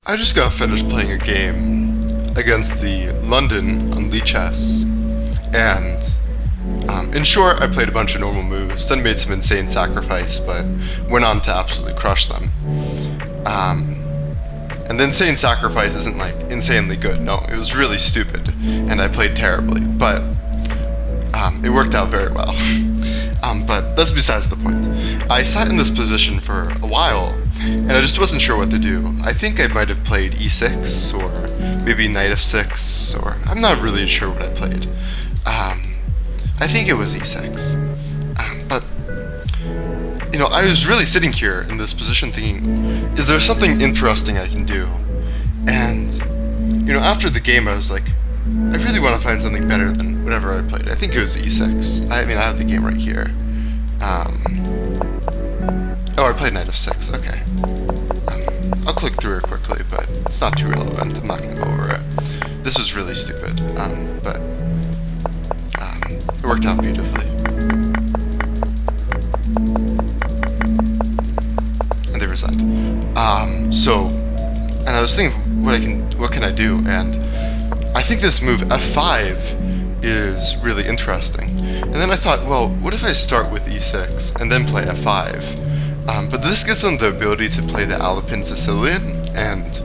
I just got finished playing a game against the London on Chess, and in short, I played a bunch of normal moves, then made some insane sacrifice, but went on to absolutely crush them. And the insane sacrifice isn't like insanely good, no, it was really stupid, and I played terribly, but it worked out very well. But that's besides the point. I sat in this position for a while, and I just wasn't sure what to do. I think I might have played e6, or maybe knight f6, or I'm not really sure what I played. I think it was e6. But, you know, I was really sitting here in this position thinking, is there something interesting I can do? And, you know, after the game I was like, I really want to find something better than whatever I played. I think it was e6. I mean, I have the game right here. Oh, I played knight f6, okay. I'll click through it quickly, but it's not too relevant. I'm not going to go over it. This was really stupid, but it worked out beautifully. And they resent. And I was thinking, what can I do? And I think this move f5 is really interesting. And then I thought, well, what if I start with e6 and then play f5? But this gives them the ability to play the Alpine Sicilian, and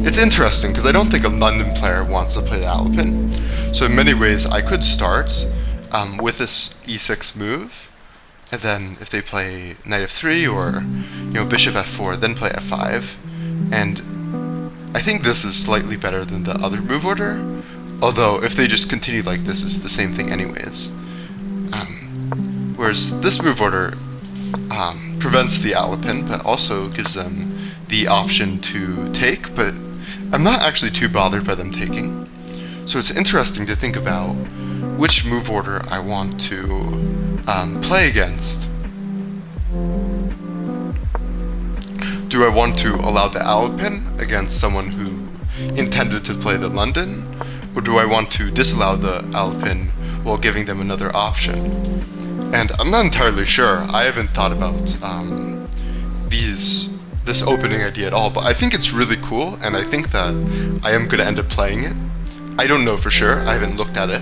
it's interesting because I don't think a London player wants to play the Alpine. So in many ways, I could start with this e6 move, and then if they play knight f3 or bishop f4, then play f5. And I think this is slightly better than the other move order, although if they just continue like this, it's the same thing anyways. Whereas this move order prevents the Alpine, but also gives them the option to take, but I'm not actually too bothered by them taking. So it's interesting to think about which move order I want to play against. Do I want to allow the Alpine against someone who intended to play the London, or do I want to disallow the Alpine while giving them another option? And I'm not entirely sure. I haven't thought about this opening idea at all, but I think it's really cool, and I think that I am going to end up playing it. I don't know for sure. I haven't looked at it.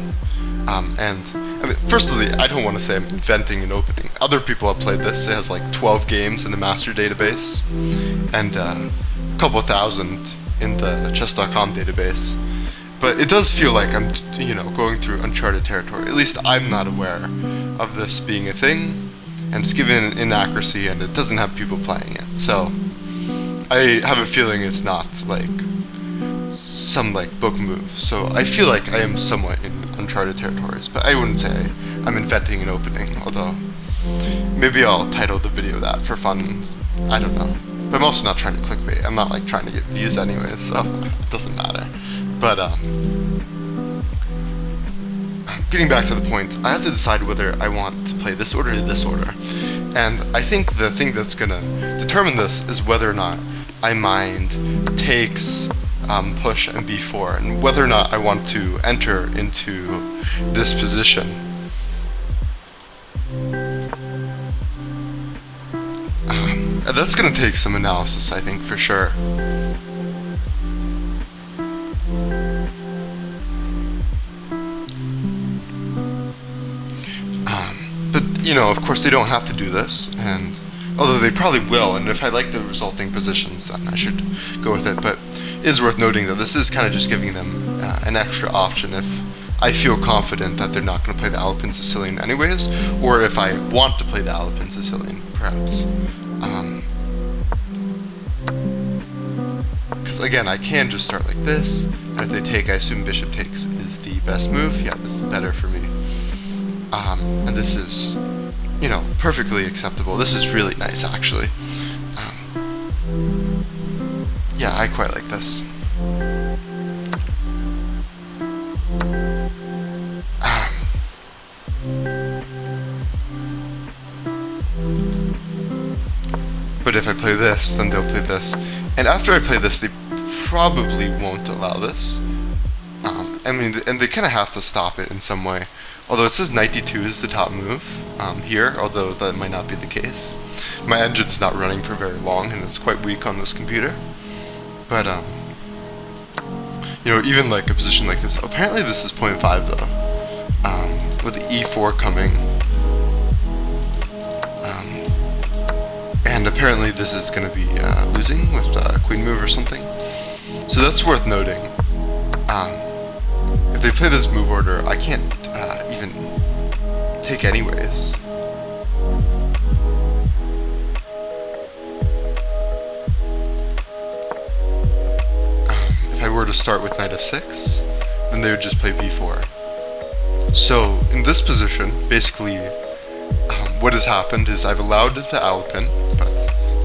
Firstly, I don't want to say I'm inventing an opening. Other people have played this. It has like 12 games in the master database, and a couple thousand in the chess.com database. But it does feel like I'm, going through uncharted territory. At least I'm not aware of this being a thing, and it's given an inaccuracy, and it doesn't have people playing it. So I have a feeling it's not like some book move. So I feel like I am somewhat in uncharted territories, but I wouldn't say I'm inventing an opening. Although maybe I'll title the video that for fun. I don't know. But I'm also not trying to clickbait. I'm not trying to get views anyways, so it doesn't matter. But getting back to the point, I have to decide whether I want to play this order or this order. And I think the thing that's going to determine this is whether or not I mind takes, push, and b4, and whether or not I want to enter into this position. And that's going to take some analysis, I think, for sure. Of course they don't have to do this, and although they probably will, and if I like the resulting positions, then I should go with it. But it is worth noting that this is kind of just giving them an extra option if I feel confident that they're not going to play the Alpine Sicilian anyways, or if I want to play the Alpine Sicilian, perhaps. Because again, I can just start like this, and if they take, I assume bishop takes is the best move. Yeah, this is better for me. And this is, perfectly acceptable. This is really nice, actually. Yeah, I quite like this. But if I play this, then they'll play this. And after I play this, they probably won't allow this. And they kind of have to stop it in some way. Although it says knight d2 is the top move here, although that might not be the case. My engine's not running for very long, and it's quite weak on this computer. But even like a position like this. Apparently this is 0.5 though. With e4 coming. And apparently this is going to be losing with queen move or something. So that's worth noting. If they play this move order, I can't even take anyways. If I were to start with knight f6, then they would just play b4. So in this position, basically, what has happened is I've allowed the Alpin, but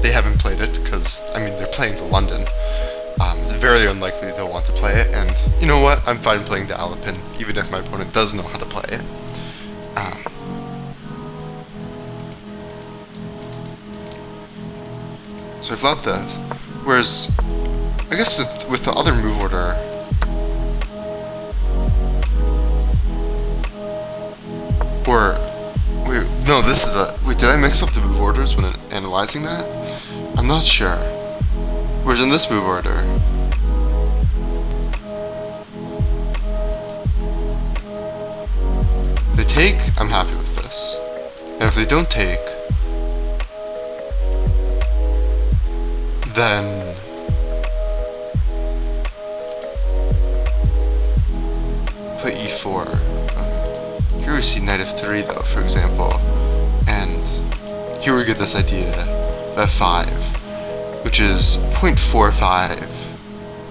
they haven't played it because, I mean, they're playing the London. It's very unlikely they'll want to play it, and you know what? I'm fine playing the Alpin, even if my opponent does know how to play it. So I've allowed this. Whereas, I guess with the other move order, or wait, no, this is the wait. Did I mix up the move orders when analyzing that? I'm not sure. Whereas in this move order, if they take, I'm happy with this, and if they don't take, then put e4. Here we see knight f3 though, for example, and here we get this idea of f5, which is 0.45.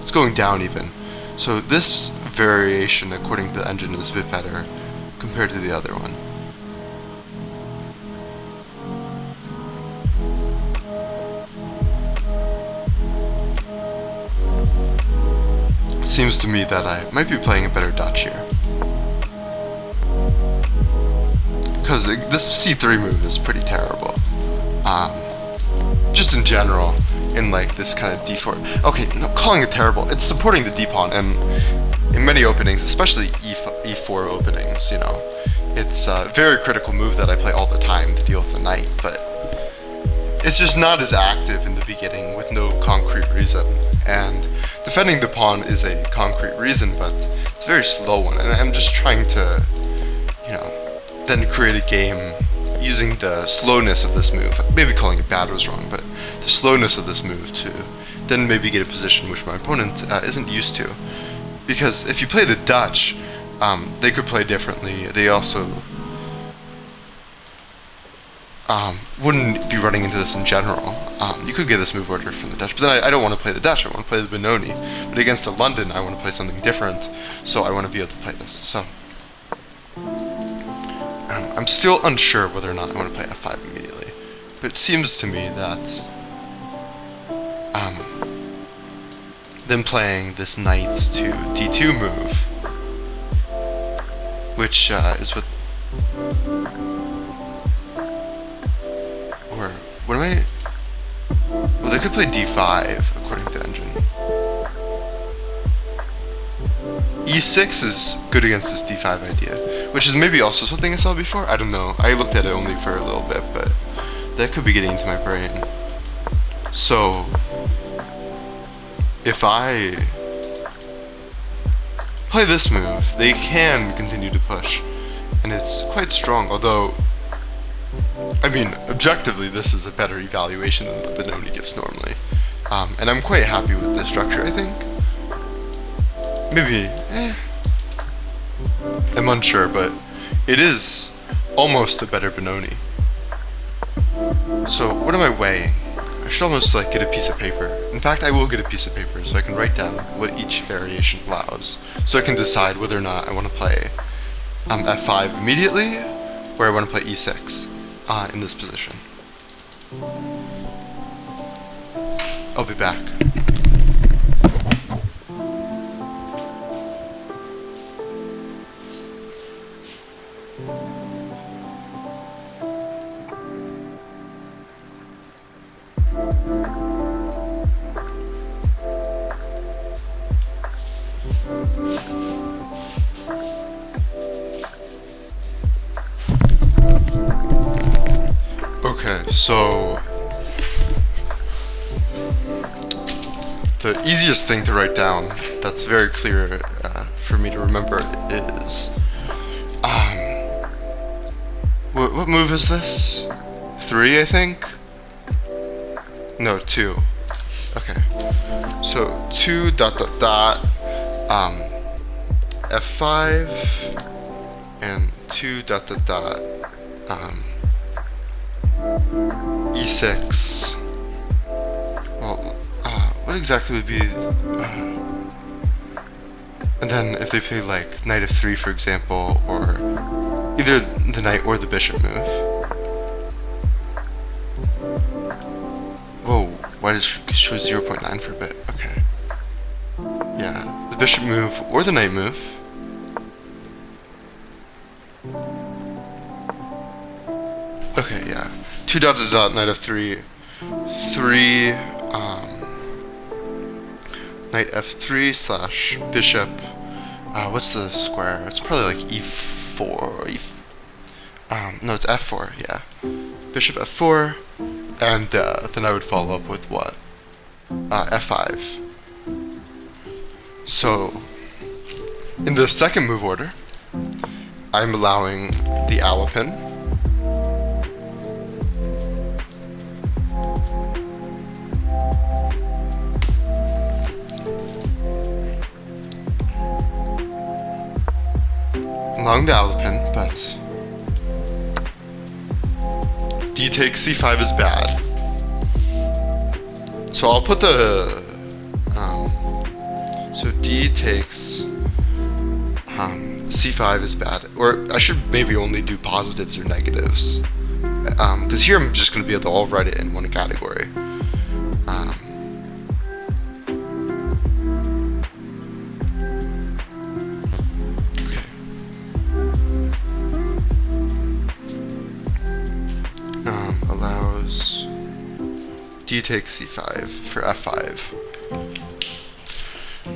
It's going down even. So this variation, according to the engine, is a bit better compared to the other one. It seems to me that I might be playing a better Dutch here. Because this c3 move is pretty terrible. Just in general, in like this kind of d4. Okay, not calling it terrible. It's supporting the d-pawn, and in many openings, especially e4 openings, it's a very critical move that I play all the time to deal with the knight, but it's just not as active in the beginning with no concrete reason. And defending the pawn is a concrete reason, but it's a very slow one, and I'm just trying to, then create a game using the slowness of this move. Maybe calling it bad was wrong, but the slowness of this move to then maybe get a position which my opponent isn't used to. Because if you play the Dutch, they could play differently. They also wouldn't be running into this in general. You could get this move order from the Dutch, but then I don't want to play the Dutch, I want to play the Benoni. But against the London, I want to play something different, so I want to be able to play this. So I'm still unsure whether or not I want to play f5 immediately, but it seems to me that them playing this knight to d2 move, which is what, or what am I? Well, they could play d5 according to the engine. e6 is good against this d5 idea, which is maybe also something I saw before. I don't know. I looked at it only for a little bit, but that could be getting into my brain. So if I play this move, they can continue to push, and it's quite strong, although, I mean, objectively, this is a better evaluation than the Benoni gives normally. And I'm quite happy with this structure, I think. Maybe, I'm unsure, but it is almost a better Benoni. So, what am I weighing? I should almost get a piece of paper. In fact, I will get a piece of paper so I can write down what each variation allows, so I can decide whether or not I want to play f5 immediately, or I want to play e6 in this position. I'll be back. Okay, so the easiest thing to write down that's very clear for me to remember is what move is this? 3, I think? No, 2. Okay. So 2 dot dot dot F5 and 2 dot dot dot E6. Well, what exactly would be and then if they play like knight f3 for example, or either the knight or the bishop move. Whoa, why does it show 0.9 for a bit? Okay. Yeah, the bishop move or the knight move. Okay, yeah. 2 dot dot dot knight f3. 3 knight f3 slash bishop. What's the square? It's probably like e4. No, it's f4. Yeah, bishop f4, and then I would follow up with what? F5. So in the second move order, I'm allowing the Alapin. Allowing the Alapin, but d takes c5 is bad. So I'll put the so d takes c5 is bad, or I should maybe only do positives or negatives, because here I'm just going to be able to all write it in one category. Allows d takes c5 for f5.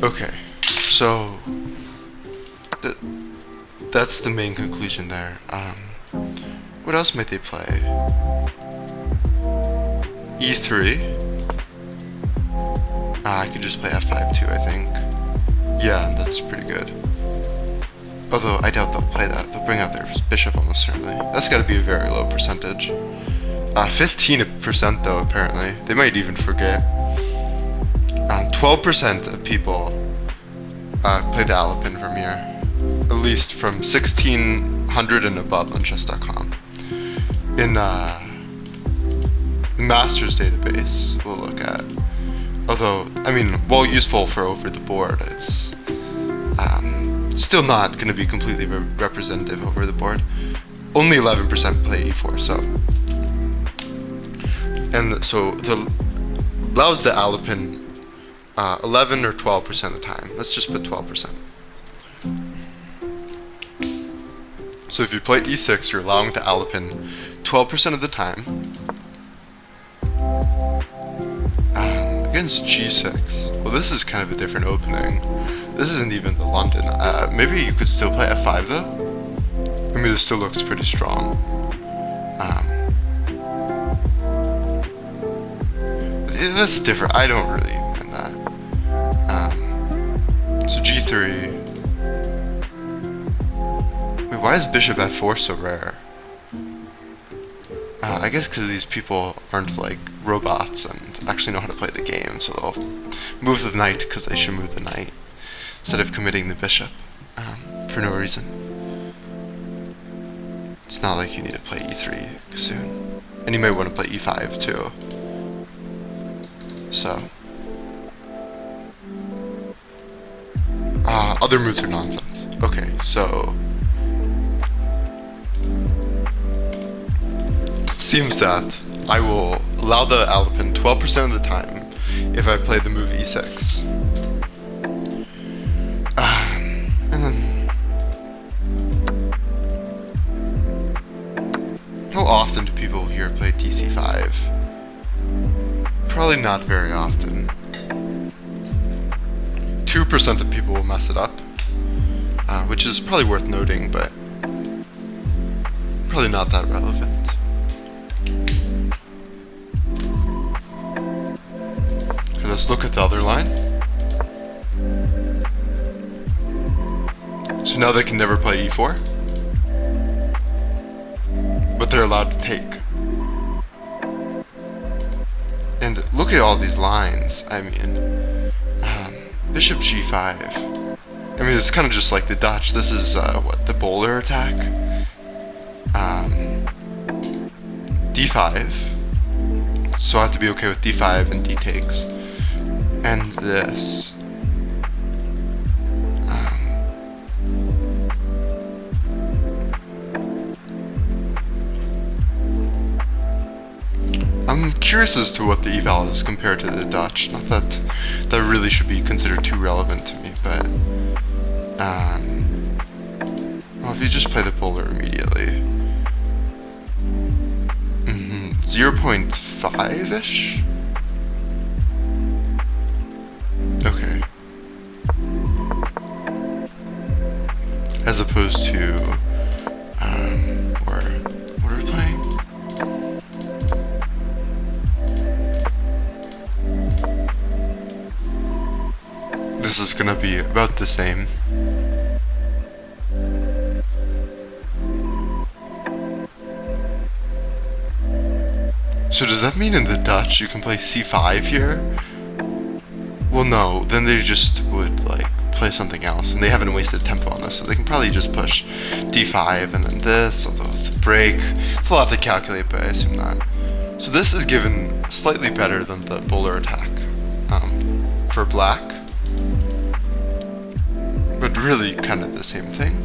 Okay, so that's the main conclusion there. What else might they play? e3. I could just play f5 too, I think. Yeah, that's pretty good. Although I doubt they'll play that. They'll bring out their bishop almost certainly. That's got to be a very low percentage. 15% though, apparently. They might even forget. 12% of people play the Alapin from here. At least from 1600 and above on chess.com. In the Masters database, we'll look at. Although, I mean, while useful for over the board, it's still not going to be completely representative over the board. Only 11% play e4, so. And so allows the Alapin 11 or 12% of the time. Let's just put 12%. So if you play e6, you're allowing the Alapin 12% of the time. Against g6. Well, this is kind of a different opening. This isn't even the London. Maybe you could still play f5 though. I mean, this still looks pretty strong. That's different. I don't really mind that. So g3. Wait, why is bishop f4 so rare? I guess because these people aren't like robots and actually know how to play the game, so they'll move the knight because they should move the knight instead of committing the bishop for no reason. It's not like you need to play e3 soon, and you may want to play e5 too. So, other moves are nonsense. Okay, so it seems that I will allow the Alapin 12% of the time if I play the move e6. And then, how often do people here play dc5? Probably not very often. 2% of people will mess it up, which is probably worth noting, but probably not that relevant. Okay, let's look at the other line. now they can never play e4. But they're allowed to take. And look at all these lines. I mean, bishop g5. I mean, it's kind of just like the Dutch. This is, what, the bowler attack? d5. So I have to be okay with d5 and d takes. And this. I'm curious as to what the eval is compared to the Dutch. Not that that really should be considered too relevant to me, but well, if you just play the bowler immediately, 0.5-ish. Okay. As opposed to what are we playing? This is gonna be about the same. So does that mean in the Dutch you can play c5 here? Well, no, then they just would like play something else, and they haven't wasted tempo on this, so they can probably just push d5 and then this, although it's a break. It's a lot to calculate, but I assume not. So this is given slightly better than the bowler attack for black, but really kind of the same thing.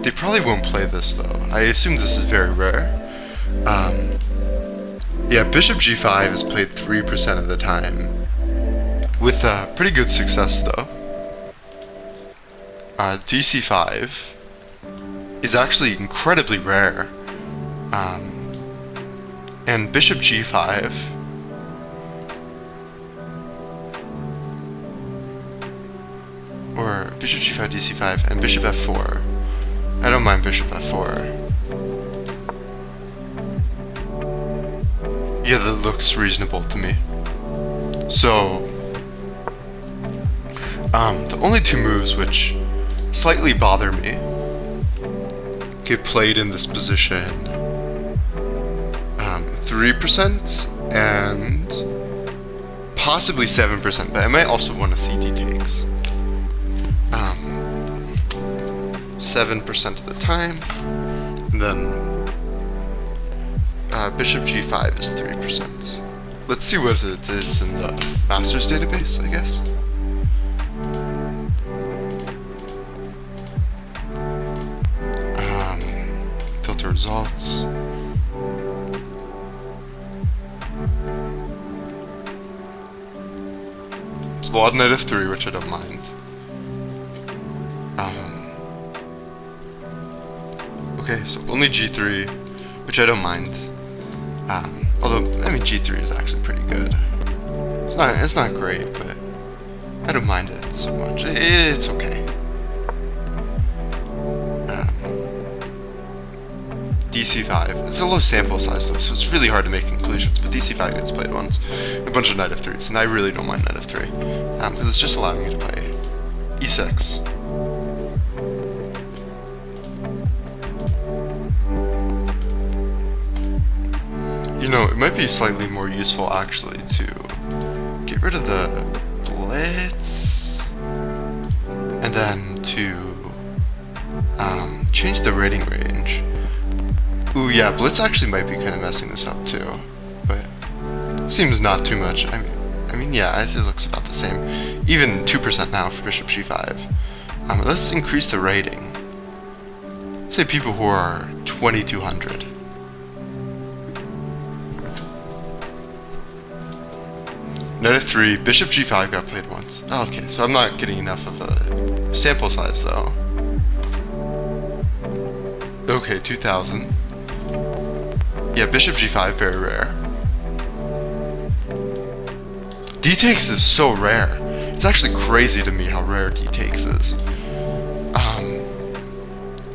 They probably won't play this though. I assume this is very rare. Yeah, bishop g5 is played 3% of the time, with pretty good success though. dc5 is actually incredibly rare, and bishop g5 or bishop g5, dc5, and bishop f4. I don't mind bishop f4. Yeah, that looks reasonable to me. So, the only two moves which slightly bother me get played in this position, 3% and possibly 7%, but I might also want to see d takes. 7% of the time, and then bishop g5 is 3%. Let's see what it is in the master's database, I guess. Filter results. It's a lot of knight f3, which I don't mind. Okay, so only g3, which I don't mind. Although, I mean, g3 is actually pretty good. It's not great, but I don't mind it so much. It's okay. dc5. It's a low sample size though, so it's really hard to make conclusions, but dc5 gets played once. A bunch of knight f3s, and I really don't mind knight f3, because it's just allowing me to play e6. You know, it might be slightly more useful actually to get rid of the blitz and then to change the rating range. Ooh, yeah, blitz actually might be kind of messing this up too, but seems not too much. I mean, yeah, it looks about the same. Even 2% now for bishop g5. Let's increase the rating. Let's say people who are 2200. Knight f3, bishop g5 got played once. Oh, okay, so I'm not getting enough of a sample size though. Okay, 2000. Yeah, bishop g5, very rare. D takes is so rare. It's actually crazy to me how rare d-takes is.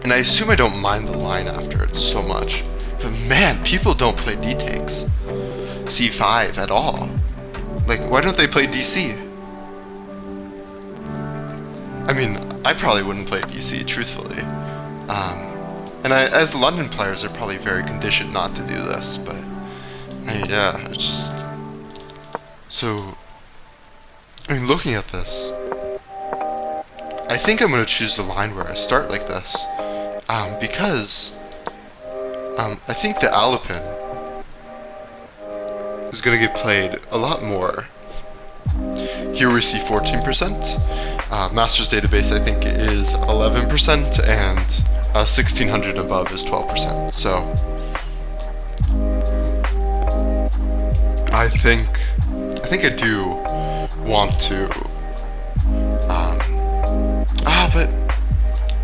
And I assume I don't mind the line after it so much. But man, people don't play d-takes. c5 at all. Like, why don't they play dc? I mean, I probably wouldn't play dc, truthfully. And as London players are probably very conditioned not to do this, but yeah, it's just... So, I mean, looking at this, I think I'm going to choose the line where I start like this, because I think the Alapin is going to get played a lot more. Here we see 14%, Master's Database I think is 11%, and 1600 and above is 12%, so I think I do want to, but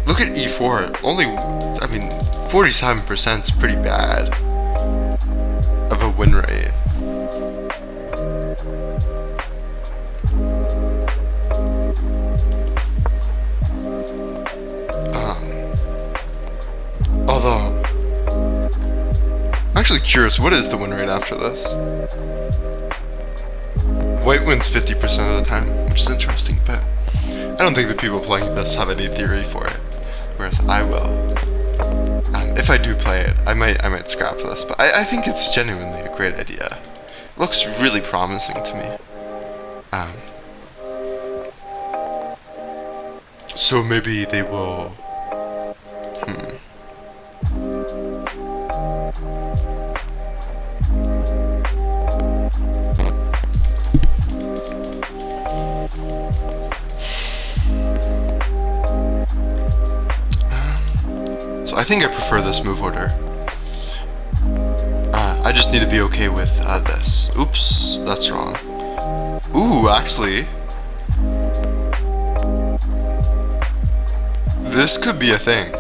look at e4, only, I mean, 47% is pretty bad of a win rate. Although, I'm actually curious, what is the win rate after this? White wins 50% of the time, which is interesting, but I don't think the people playing this have any theory for it, whereas I will. If I do play it, I might scrap this, but I think it's genuinely a great idea. It looks really promising to me. So maybe they will... I think I prefer this move order. I just need to be okay with this. Oops, that's wrong. Ooh, actually, this could be a thing.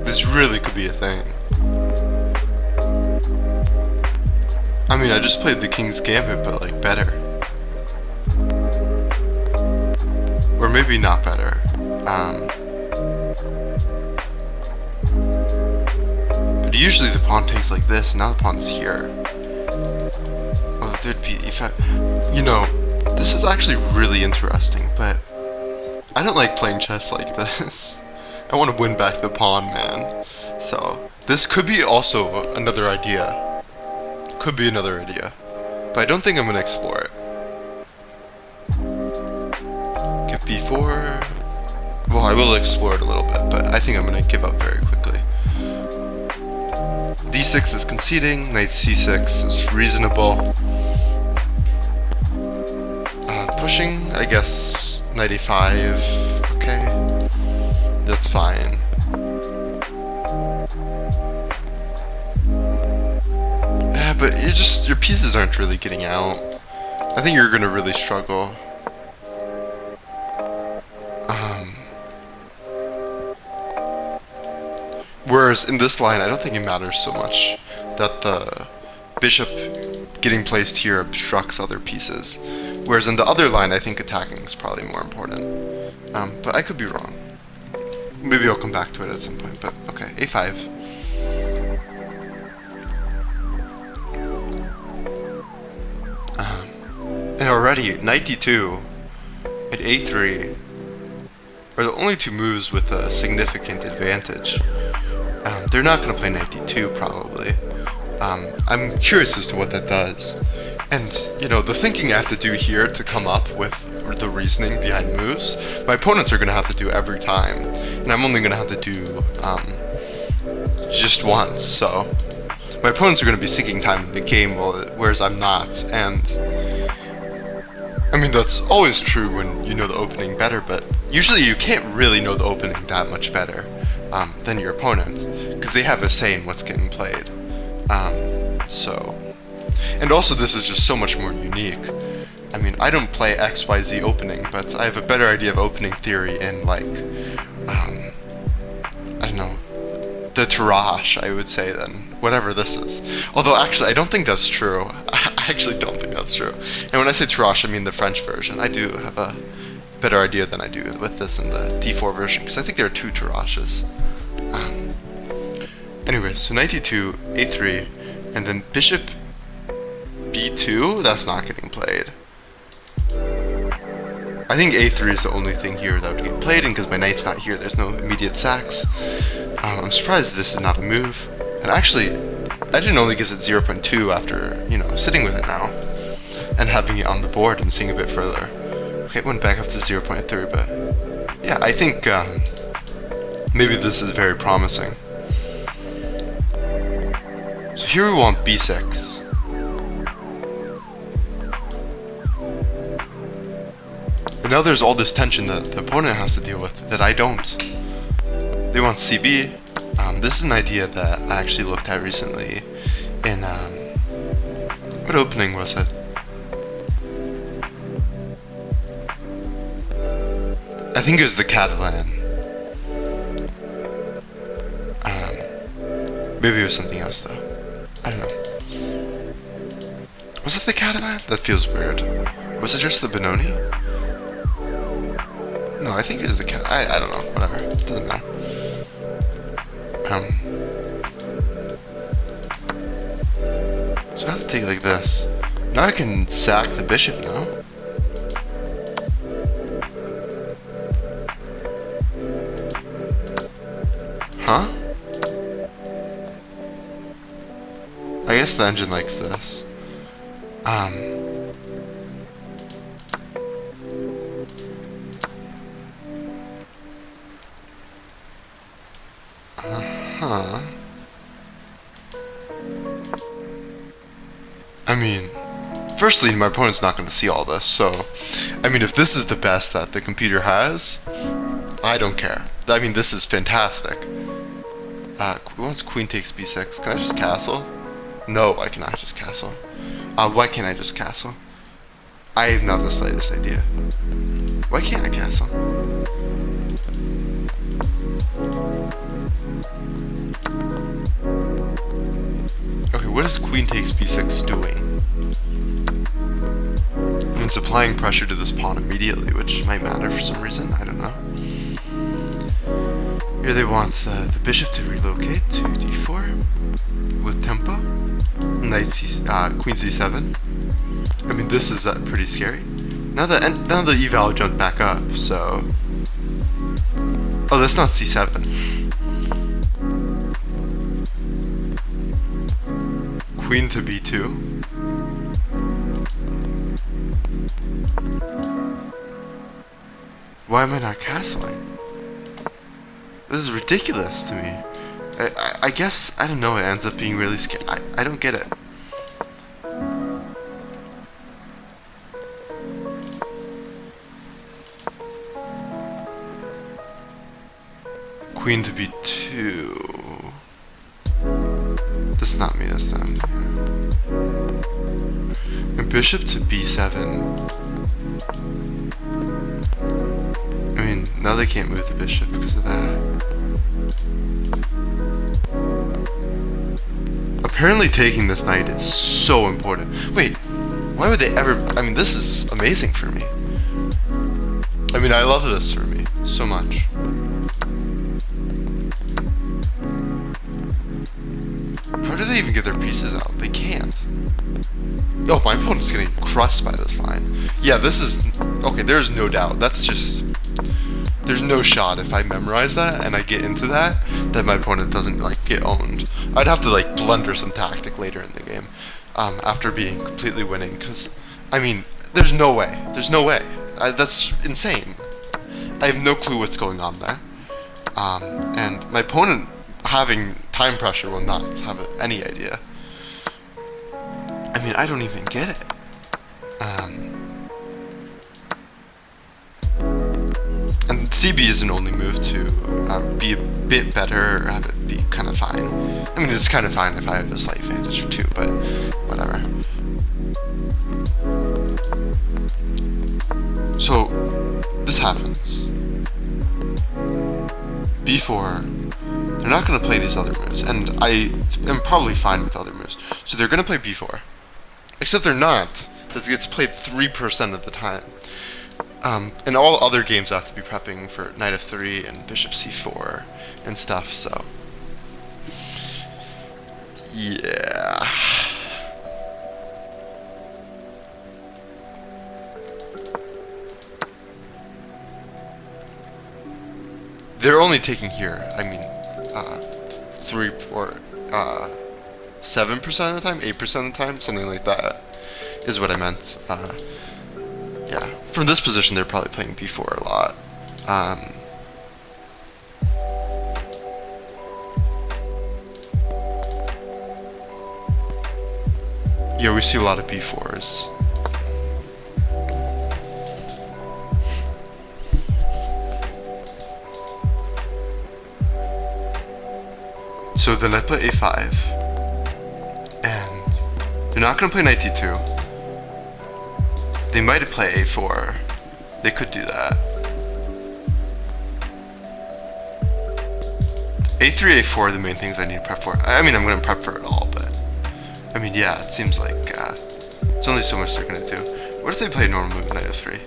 This really could be a thing. I mean, I just played the King's Gambit, but like better. Or maybe not better. But usually the pawn takes like this, and now the pawn's here. Oh, there'd be, if I, you know, this is actually really interesting, but I don't like playing chess like this. I want to win back the pawn, man. So, this could be also another idea. Could be another idea. But I don't think I'm going to explore it. Get b4. Well, I will explore it a little bit, but I think I'm going to give up very quickly. d6 is conceding, knight c6 is reasonable. Pushing, I guess, knight e5, okay, that's fine. Yeah, but your pieces aren't really getting out. I think you're gonna really struggle. Whereas in this line, I don't think it matters so much that the bishop getting placed here obstructs other pieces. Whereas in the other line, I think attacking is probably more important. But I could be wrong. Maybe I'll come back to it at some point, but okay, a5. And already, knight d2 and a3 are the only two moves with a significant advantage. They're not going to play knight d2, probably. I'm curious as to what that does. And, you know, the thinking I have to do here to come up with the reasoning behind moves, my opponents are going to have to do every time. And I'm only going to have to do just once, so my opponents are going to be sinking time in the game, whereas I'm not. And, I mean, that's always true when you know the opening better, but usually you can't really know the opening that much better than your opponents, because they have a say in what's getting played. And also this is just so much more unique. I mean, I don't play XYZ opening, but I have a better idea of opening theory in, like, I don't know, the Tarrasch, I would say, than whatever this is. Although, actually, I don't think that's true. I actually don't think that's true. And when I say Tarrasch, I mean the French version. I do have a better idea than I do with this in the d4 version, because I think there are 2 Tarashes. Anyway, so knight d2, a3, and then bishop b2, that's not getting played. I think a3 is the only thing here that would get played, and because my knight's not here, there's no immediate sacks. I'm surprised this is not a move. And actually, I didn't only guess it 0.2 after, you know, sitting with it now, and having it on the board and seeing a bit further. Okay, it went back up to 0.3, but yeah, I think maybe this is very promising. So here we want b6. And now there's all this tension that the opponent has to deal with that I don't. They want cb. This is an idea that I actually looked at recently in, what opening was it? I think it was the Catalan. Maybe it was something else though. I don't know. Was it the Catalan? That feels weird. Was it just the Benoni? No, I think it was the I don't know. Whatever. It doesn't matter. So I have to take it like this. Now I can sack the bishop now. Huh? I guess the engine likes this. I mean, firstly, my opponent's not going to see all this, so, I mean, if this is the best that the computer has, I don't care. I mean, this is fantastic. Once queen takes b6, can I just castle? No, I cannot just castle. Why can't I just castle? I have not the slightest idea. Why can't I castle? Okay, what is queen takes b6 doing? It's applying pressure to this pawn immediately, which might matter for some reason, I don't know. Here they want the bishop to relocate to d4 with tempo. Knight queen c7. I mean, this is pretty scary. Now the eval jumped back up, so... Oh, that's not c7. Queen to b2. Why am I not castling? This is ridiculous to me. I guess, I don't know, it ends up being really scary. I don't get it. Queen to b2. That's not me this time. And bishop to b7. I mean, now they can't move the bishop because of that. Apparently taking this knight is so important. Wait, why would they ever... I mean, this is amazing for me. I mean, I love this for me so much. How do they even get their pieces out? They can't. Oh, my opponent's getting crushed by this line. Yeah, this is... Okay, there's no doubt. That's just... There's no shot if I memorize that and I get into that my opponent doesn't, like, get owned. I'd have to, like, blunder some tactic later in the game after being completely winning, because, I mean, there's no way. There's no way. That's insane. I have no clue what's going on there. And my opponent having time pressure will not have any idea. I mean, I don't even get it. And CB is an only move to be a bit better or have it be kind of fine. I mean, it's kind of fine if I have a slight advantage too, but whatever. So, this happens. b4, they're not going to play these other moves, and I am probably fine with other moves. So they're going to play b4. Except they're not. This gets played 3% of the time. And all other games have to be prepping for knight f3 and bishop c4 and stuff, so yeah. They're only taking here, I mean, 3, 4, 7% of the time, 8% of the time, something like that is what I meant. Yeah, from this position they're probably playing b4 a lot. Yeah, we see a lot of b4s. So then I play a5, and they're not going to play knight d2. They might play a4. They could do that. a3, a4 are the main things I need to prep for. I mean, I'm going to prep for it all, but I mean, yeah, it seems like there's only so much they're going to do. What if they play normal move knight f3?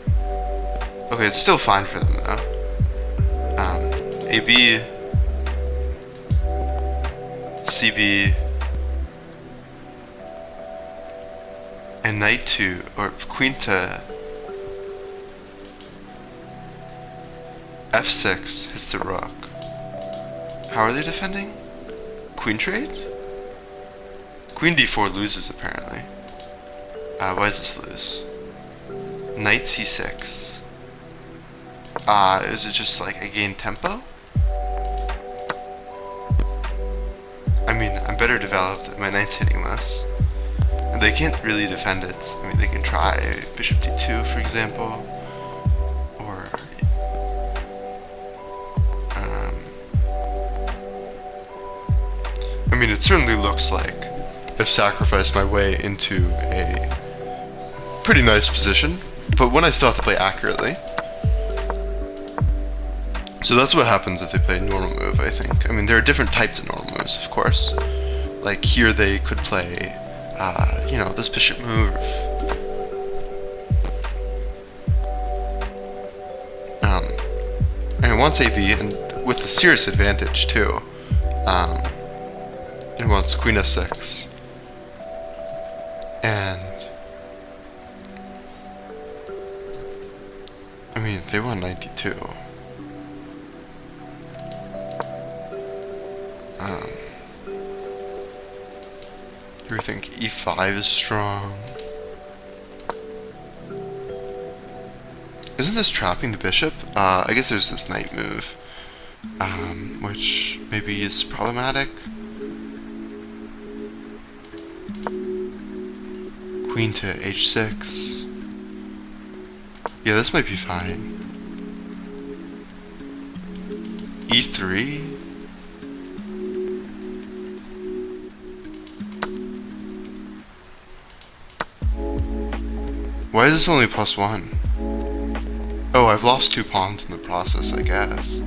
Okay, it's still fine for them though. AB, CB, and knight to, or queen to f6 hits the rook. How are they defending? Queen trade? Queen d4 loses apparently. Why does this lose? Knight c6. Is it just like I gain tempo? I mean, I'm better developed. My knight's hitting this. And they can't really defend it. I mean, they can try bishop d2, for example. Or... I mean, it certainly looks like I've sacrificed my way into a pretty nice position. But when I still have to play accurately. So that's what happens if they play normal move, I think. I mean, there are different types of normal moves, of course. Like here they could play, you know, this bishop move. And it wants AB, and with a serious advantage too. It wants queen f6. And I mean, they want knight d2. Do we think e5 is strong? Isn't this trapping the bishop? I guess there's this knight move, which maybe is problematic. Queen to h6. Yeah, this might be fine. e3. Why is this only +1? Oh, I've lost 2 pawns in the process, I guess.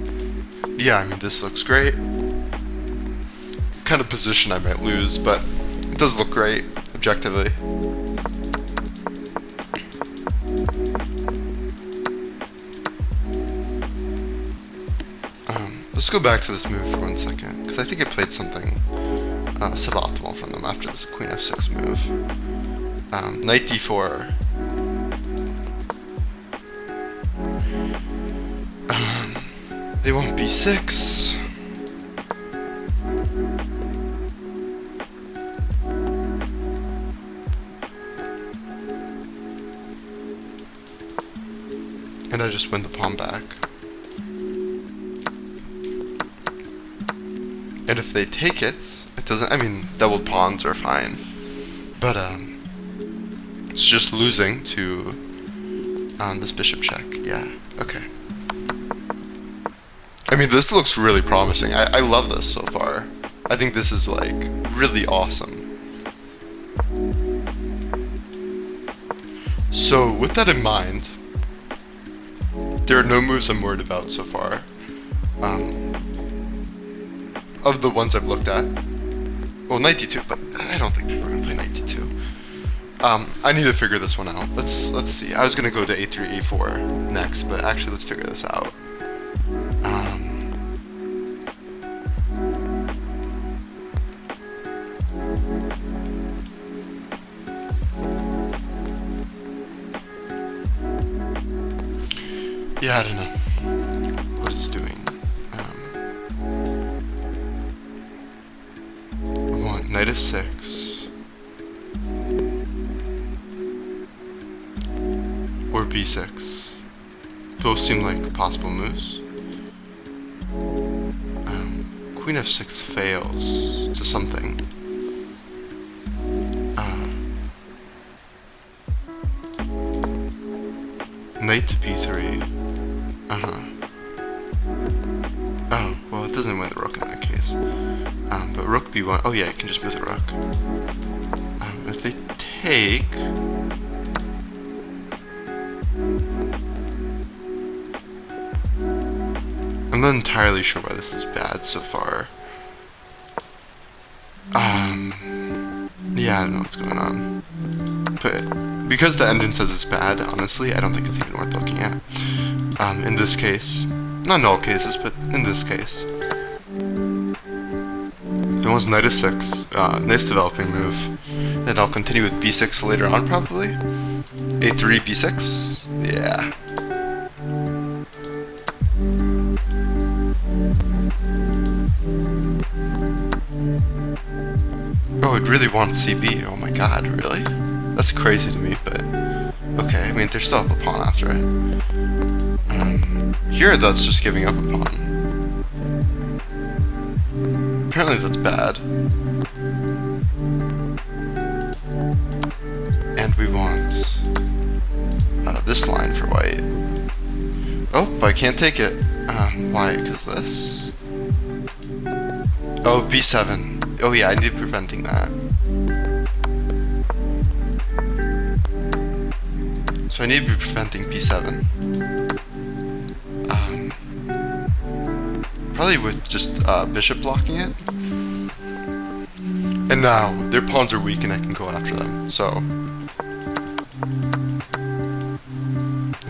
Yeah, I mean, this looks great. Kind of position I might lose, but it does look great, objectively. Let's go back to this move for 1 second, because I think I played something suboptimal from them after this queen f6 move. Knight d4. They want b6. And I just win the pawn back. And if they take it, it doesn't, I mean, doubled pawns are fine. But, it's just losing to this bishop check. Yeah, okay. I mean, this looks really promising. I love this so far. I think this is, like, really awesome. So, with that in mind, there are no moves I'm worried about so far. Of the ones I've looked at. Well, knight d2, but I don't think people are going to play knight d2. I need to figure this one out. Let's see. I was gonna go to a3, a4 next, but actually let's figure this out. Yeah, I don't know what it's doing. We want knight f6 or b6. Both seem like possible moves. Queen f6 fails to something. Knight to b3. Oh, well, it doesn't win the rook in that case. But rook b1. Oh yeah, you can just move the rook. If they take, I'm not entirely sure why this is bad so far. Yeah, I don't know what's going on. But because the engine says it's bad, honestly, I don't think it's even worth looking at. In this case, not in all cases, but in this case. It wants knight f6, nice developing move. Then I'll continue with b6 later on, probably. a3, b6, yeah. Oh, it really wants cb. Oh my god, really? That's crazy to me, but okay. I mean, there's still up a pawn after it. Here, that's just giving up a pawn. Apparently, that's bad. And we want this line for white. Oh, I can't take it. Why? Because this. Oh, b7. Oh yeah, I need to be preventing that. So I need to be preventing b7. Probably with just bishop blocking it. And now their pawns are weak and I can go after them. So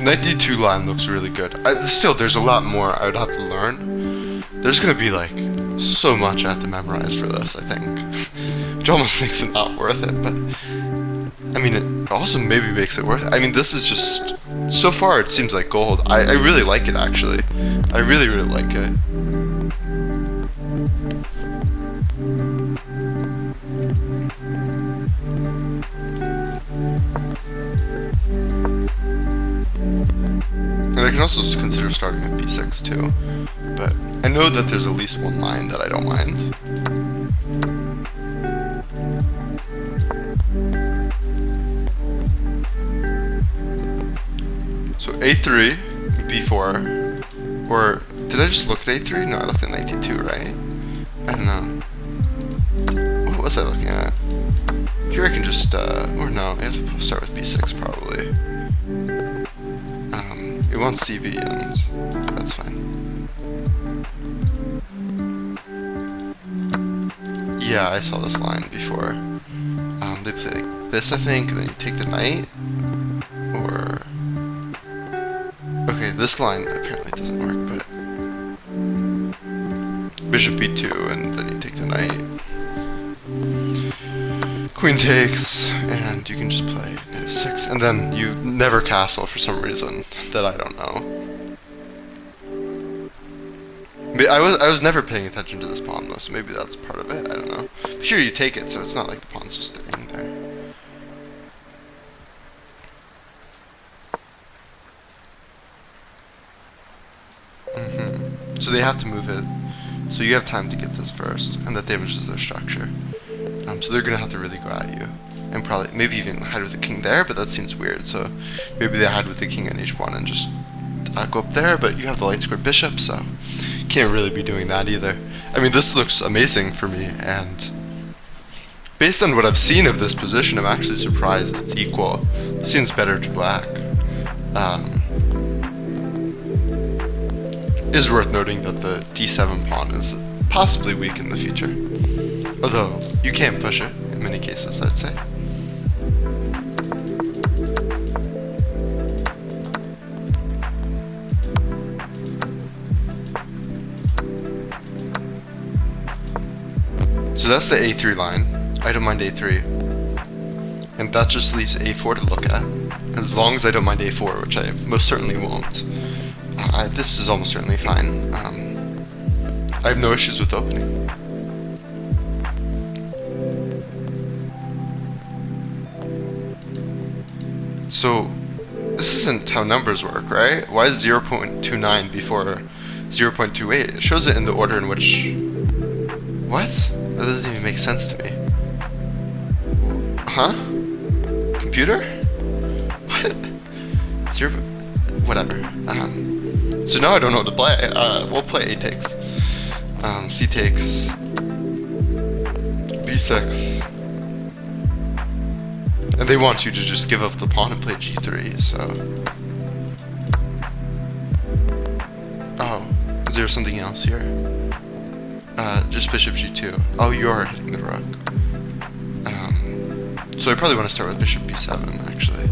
knight d2 line looks really good. Still, there's a lot more I would have to learn. There's gonna be like so much I have to memorize for this, I think. Which almost makes it not worth it, but I mean, it also maybe makes it worth it. I mean, this is just, so far it seems like gold. I really like it, actually. I really, really like it. And I can also consider starting with b6 too, but I know that there's at least one line that I don't mind. So a3, b4, or did I just look at a3? No, I looked at knight d2, right? I don't know. What was I looking at? Here I can just, or no, I have to start with b6 probably. It wants cb and that's fine. Yeah, I saw this line before. They play like this, I think, and then you take the knight, or okay, this line apparently doesn't work, but bishop b2, and then you take the knight. Queen takes, and you can just play knight f6, and then you never castle for some reason that I don't know. But I was never paying attention to this pawn though, so maybe that's part of it. I don't know. But here you take it, so it's not like the pawn's just staying there. So they have to move it. So you have time to get this first, and that damages their structure. So they're gonna have to really go at you, and probably maybe even hide with the king there, but that seems weird. So maybe they hide with the king on h1 and just go up there. But you have the light squared bishop, so can't really be doing that either. I mean, this looks amazing for me, and based on what I've seen of this position, I'm actually surprised it's equal. It seems better to black. It is worth noting that the d7 pawn is possibly weak in the future, although you can't push it in many cases, I'd say. So that's the a3 line. I don't mind a3. And that just leaves a4 to look at. As long as I don't mind a4, which I most certainly won't. This is almost certainly fine. I have no issues with opening. So, this isn't how numbers work, right? Why is 0.29 before 0.28? It shows it in the order in which... What? That doesn't even make sense to me. Huh? Computer? What? Zero... Whatever. So now I don't know what to play. We'll play A takes. C takes. B6. And they want you to just give up the pawn and play G3, so... Oh, is there something else here? Just bishop G2. Oh, you're hitting the rook. So I probably want to start with bishop B7, actually.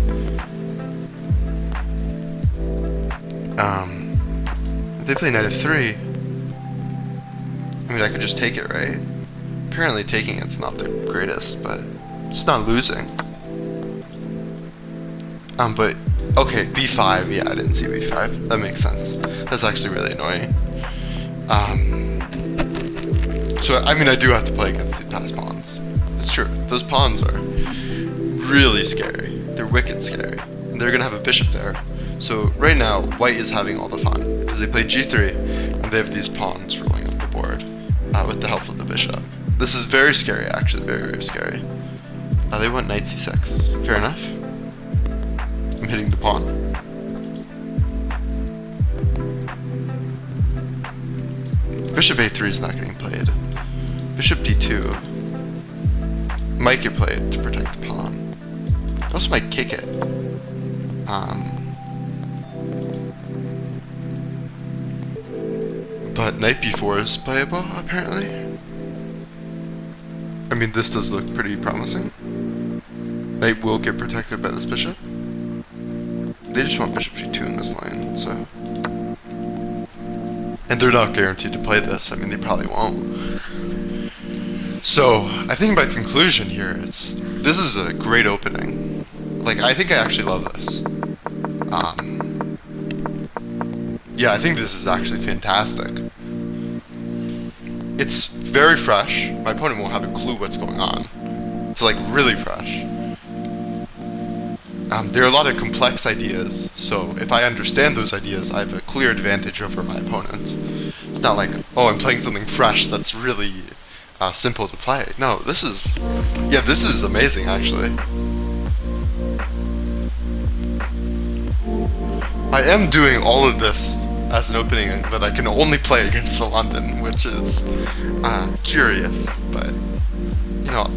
If they play knight f3, I mean, I could just take it, right? Apparently taking it's not the greatest, but it's not losing. But, okay, b5, yeah, I didn't see b5. That makes sense. That's actually really annoying. So, I mean, I do have to play against the passed pawns. It's true. Those pawns are really scary. They're wicked scary. And they're gonna have a bishop there. So, right now, white is having all the fun. Because they play g3, and they have these pawns rolling up the board with the help of the bishop. This is very scary, actually, very, very scary. They want knight c6. Fair enough. I'm hitting the pawn. Bishop a3 is not getting played. Bishop d2 might get played to protect the pawn. I also might kick it. But knight b4 is playable, apparently. I mean, this does look pretty promising. Knight will get protected by this bishop. They just want bishop g2 in this line, so... And they're not guaranteed to play this. I mean, they probably won't. So, I think my conclusion here is, this is a great opening. Like, I think I actually love this. Yeah, I think this is actually fantastic. It's very fresh. My opponent won't have a clue what's going on. It's like really fresh. There are a lot of complex ideas, so if I understand those ideas, I have a clear advantage over my opponent. It's not like, oh, I'm playing something fresh that's really simple to play. No, this is amazing, actually. I am doing all of this as an opening that I can only play against the London, which is curious, but, you know,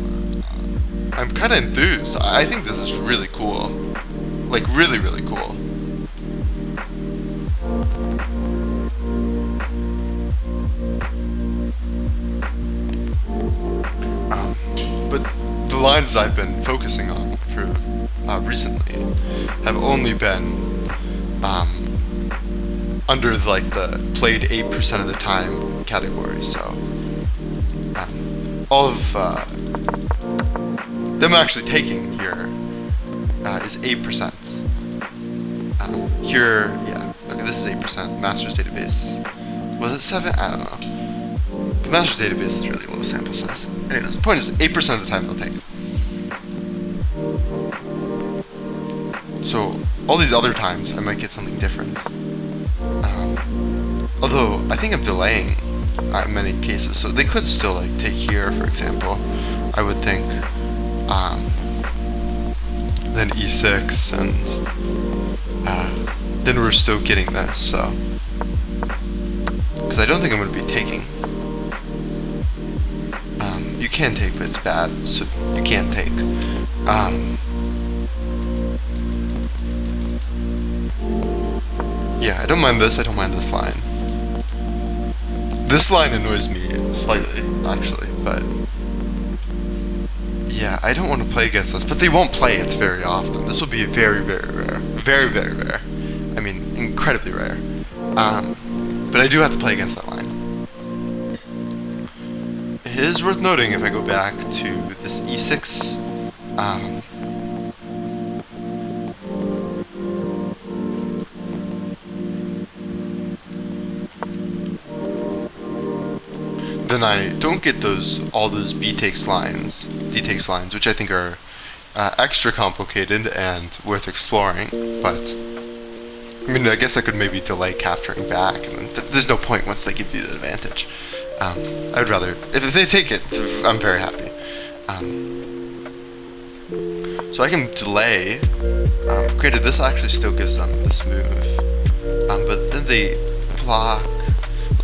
I'm kind of enthused. I think this is really cool. Like, really, really cool. But the lines I've been focusing on for recently have only been under like the played 8% of the time category, so all of them actually taking here is 8%. Here, yeah, okay, this is 8%. Master's database, was it 7? I don't know. The Master's database is really low sample size. Anyways, the point is 8% of the time they'll take it. So all these other times I might get something different. Although I think I'm delaying in many cases, so they could still like take here, for example. I would think. Then e6, and then we're still getting this. So, because I don't think I'm going to be taking. You can take, but it's bad, so you can't take. Yeah, I don't mind this. I don't mind this line. This line annoys me slightly, actually, but yeah, I don't want to play against this, but they won't play it very often. This will be very, very rare. Very, very rare. I mean, incredibly rare. But I do have to play against that line. it is worth noting if I go back to this E6, then I don't get all those D takes lines, which I think are extra complicated and worth exploring. But I mean, I guess I could maybe delay capturing back, and there's no point once they give you the advantage. I'd rather, if they take it, I'm very happy. So I can delay. Granted, this actually still gives them this move, but then they block.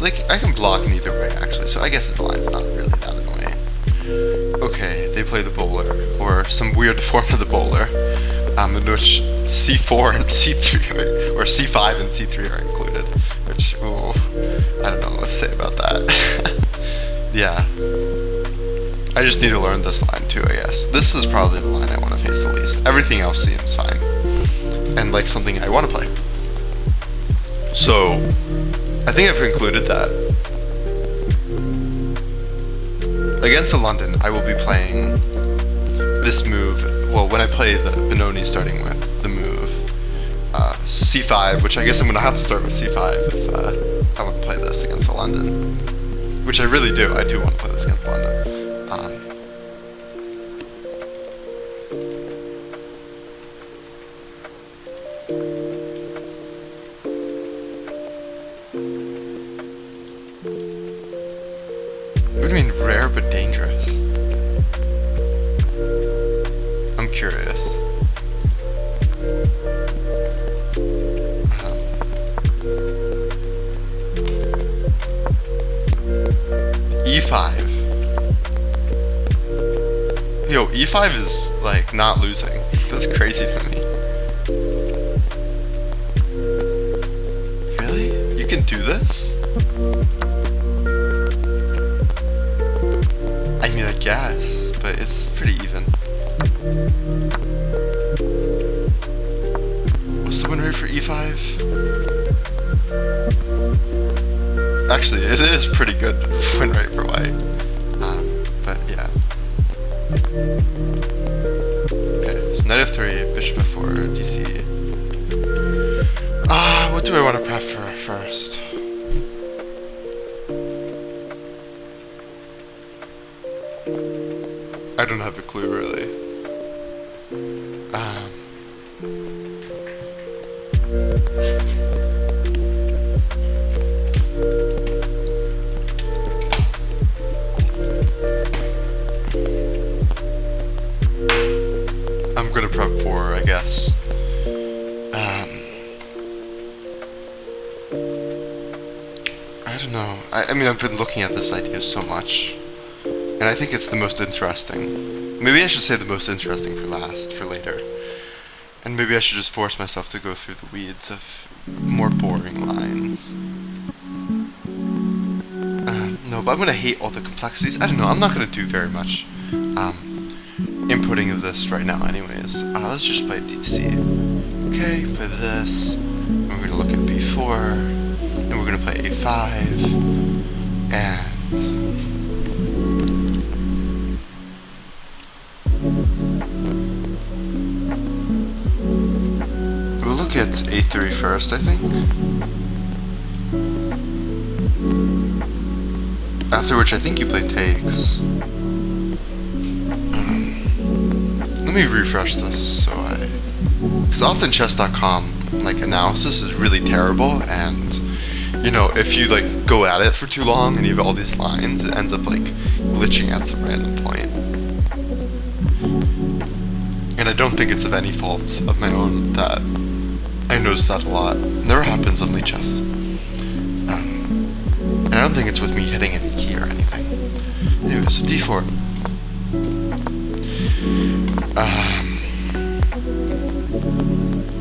Like, I can block in either way, actually, so I guess the line's not really that annoying. Okay, they play the bowler, or some weird form of the bowler, in which C4 and C3, or C5 and C3 are included, which, ooh, I don't know what to say about that. Yeah. I just need to learn this line too, I guess. This is probably the line I want to face the least. Everything else seems fine, and like something I want to play. So, I think I've concluded that against the London, I will be playing this move. Well, when I play the Benoni starting with the move C5, which I guess I'm going to have to start with C5 if I want to play this against the London. Which I really do. I do want to play this against London. What do you mean rare but dangerous? I'm curious. E5. Yo, E5 is like not losing. That's crazy to me. Really? You can do this? I mean, I guess, but it's pretty even. What's the win rate for E5? Actually, it is pretty good win rate for white. But yeah. Okay, so knight f3, bishop f4, DC. What do I want to prefer first? I don't have a clue, really. I'm gonna prep for, I guess. I don't know. I mean, I've been looking at this idea so much, and I think it's the most interesting. Maybe I should say the most interesting for last, for later. And maybe I should just force myself to go through the weeds of more boring lines. No, but I'm gonna hate all the complexities. I don't know, I'm not gonna do very much inputting of this right now anyways. Let's just play DC. Okay, play this. And we're gonna look at B4. And we're gonna play A5. And we'll look at A3 first, I think. After which I think you play takes. Let me refresh this because often chess.com like analysis is really terrible, and you know, if you like go at it for too long and you have all these lines, it ends up like glitching at some random point. And I don't think it's of any fault of my own that I notice that a lot. It never happens on Lead Chess. And I don't think it's with me hitting any key or anything. Anyway, so D4.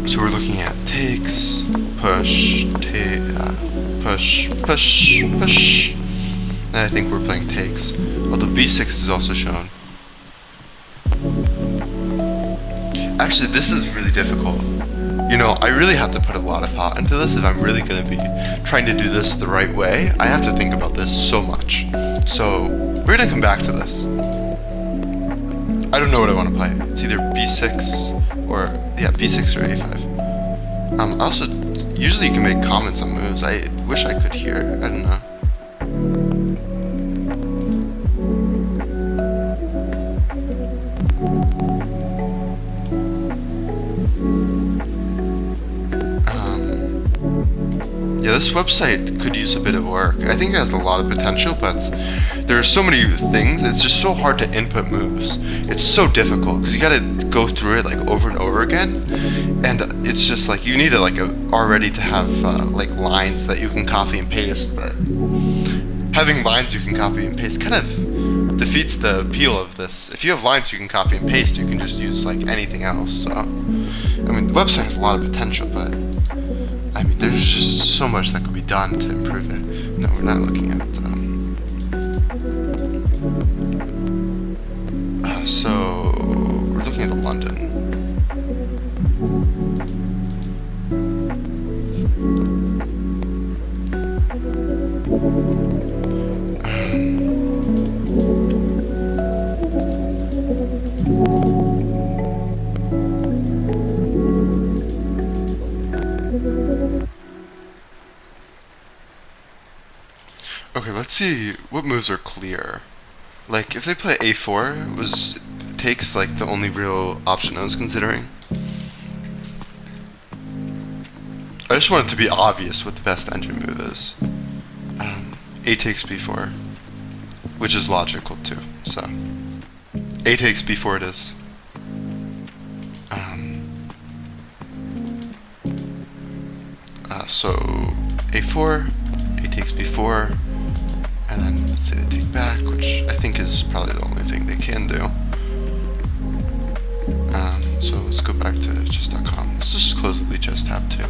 So we're looking at takes, push, push, push, push. And I think we're playing takes. Although B6 is also shown. Actually, this is really difficult. You know, I really have to put a lot of thought into this if I'm really going to be trying to do this the right way. I have to think about this so much. So, We're gonna come back to this. I don't know what I want to play. It's either b6 or, yeah, b6 or a5. Also, usually you can make comments on moves. I wish I could hear. I don't know. Yeah, this website could use a bit of work. I think it has a lot of potential, but there are so many things. It's just so hard to input moves. It's so difficult because you gotta go through it like over and over again, and it's just like you need it like already to have like lines that you can copy and paste. But having lines you can copy and paste kind of defeats the appeal of this. If you have lines you can copy and paste, you can just use like anything else. So, I mean, the website has a lot of potential, but I mean, there's just so much that could be done to improve it. No, we're not looking at. So we're looking at the London. Okay, let's see what moves are clear. Like, if they play a4, takes like the only real option I was considering. I just want it to be obvious what the best engine move is. A takes b4, which is logical too. So, A takes b4 it is. So a4, A takes b4. And then let's say they take back, which I think is probably the only thing they can do. So let's go back to chess.com. Let's just close the chess tab too.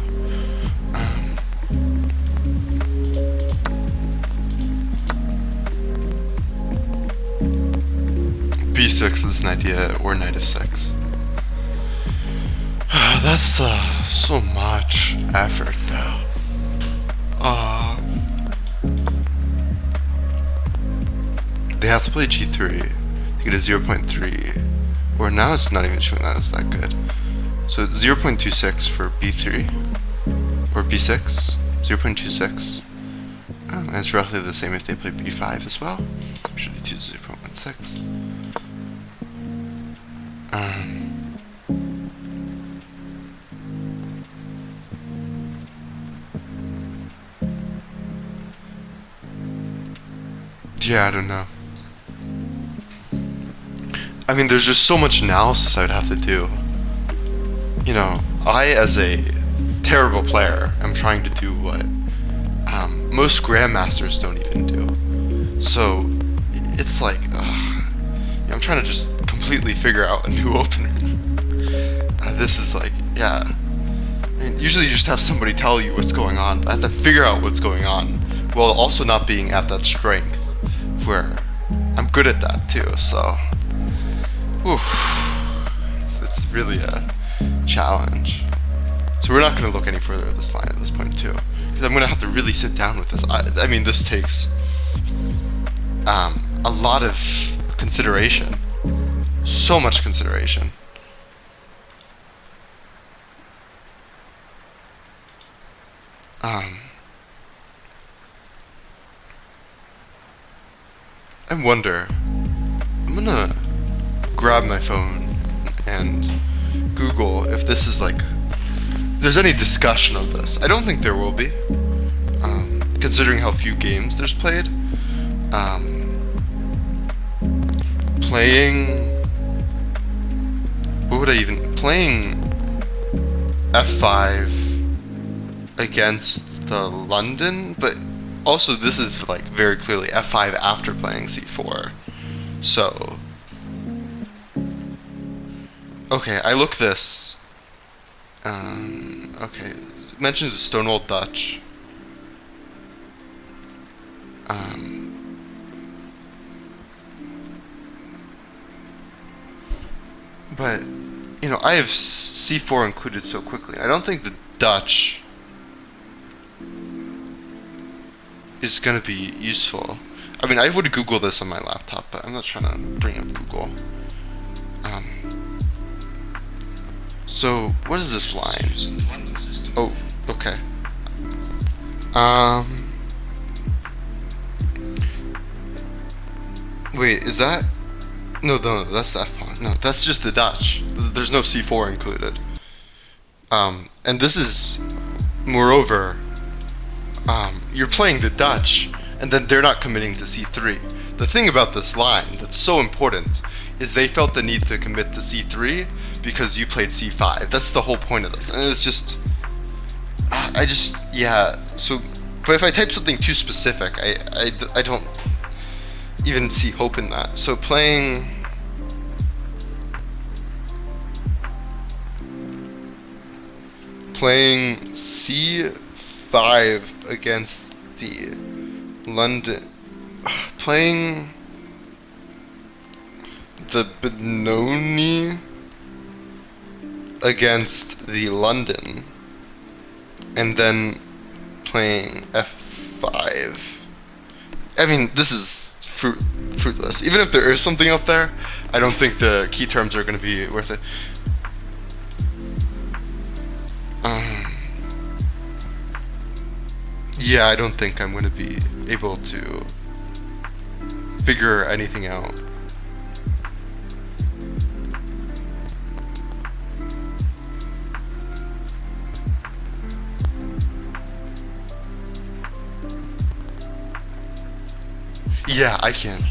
b6 is an idea, or knight f6. That's so much effort though. They have to play g3 to get a 0.3, or now it's not even showing that it's that good. So 0.26 for b3, or b6, 0.26. And it's roughly the same if they play b5 as well. Should be 0.16. Yeah, I don't know. I mean, there's just so much analysis I would have to do. You know, I, as a terrible player, am trying to do what most grandmasters don't even do. So, it's like, I'm trying to just completely figure out a new opener. This is like, yeah. I mean, usually you just have somebody tell you what's going on, but I have to figure out what's going on, while also not being at that strength, where I'm good at that too, so... It's really a challenge. So we're not going to look any further at this line at this point too, because I'm going to have to really sit down with this. I mean, this takes a lot of consideration, so much consideration. I wonder, I'm going to grab my phone and Google if this is like, there's any discussion of this. I don't think there will be, considering how few games there's played. Playing f5 against the London, but also this is like very clearly f5 after playing c4. So, okay, I look this. Okay, it mentions the Stonewall Dutch. But, you know, I have c4 included so quickly. I don't think the Dutch is going to be useful. I mean, I would Google this on my laptop, but I'm not trying to bring up Google. So, what is this line? Oh, okay. Wait, is that? No, that's the F pawn. No, that's just the Dutch. There's no C4 included. And this is, moreover, you're playing the Dutch, and then they're not committing to C3. The thing about this line that's so important is they felt the need to commit to C3 because you played C5. That's the whole point of this. And it's just, yeah, so, but if I type something too specific, I don't even see hope in that. So playing C5 against the London, playing the Benoni against the London, and then playing F5. I mean, this is fruitless. Even if there is something out there, I don't think the key terms are going to be worth it. Yeah, I don't think I'm going to be able to figure anything out. Yeah, I can't.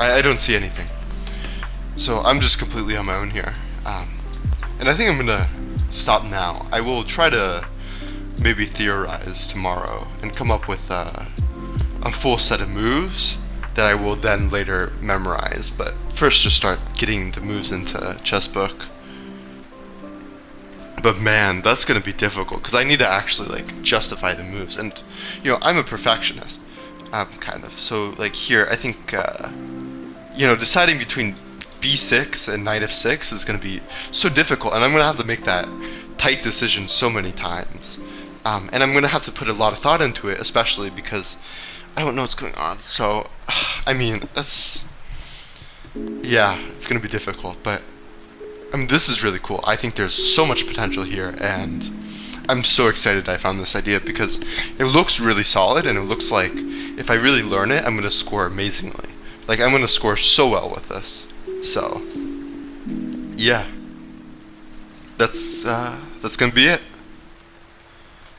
I don't see anything. So I'm just completely on my own here. And I think I'm gonna stop now. I will try to maybe theorize tomorrow and come up with a full set of moves that I will then later memorize. But first just start getting the moves into chess book. But man, that's gonna be difficult because I need to actually like justify the moves. And you know, I'm a perfectionist. Kind of. So like here, I think you know, deciding between b6 and knight f6 is going to be so difficult, and I'm going to have to make that tight decision so many times, and I'm going to have to put a lot of thought into it, especially because I don't know what's going on. So I mean, that's, yeah, it's going to be difficult, but I mean, this is really cool. I think there's so much potential here, and I'm so excited I found this idea because it looks really solid, and it looks like if I really learn it, I'm going to score amazingly. Like, I'm going to score so well with this. So, yeah. That's going to be it.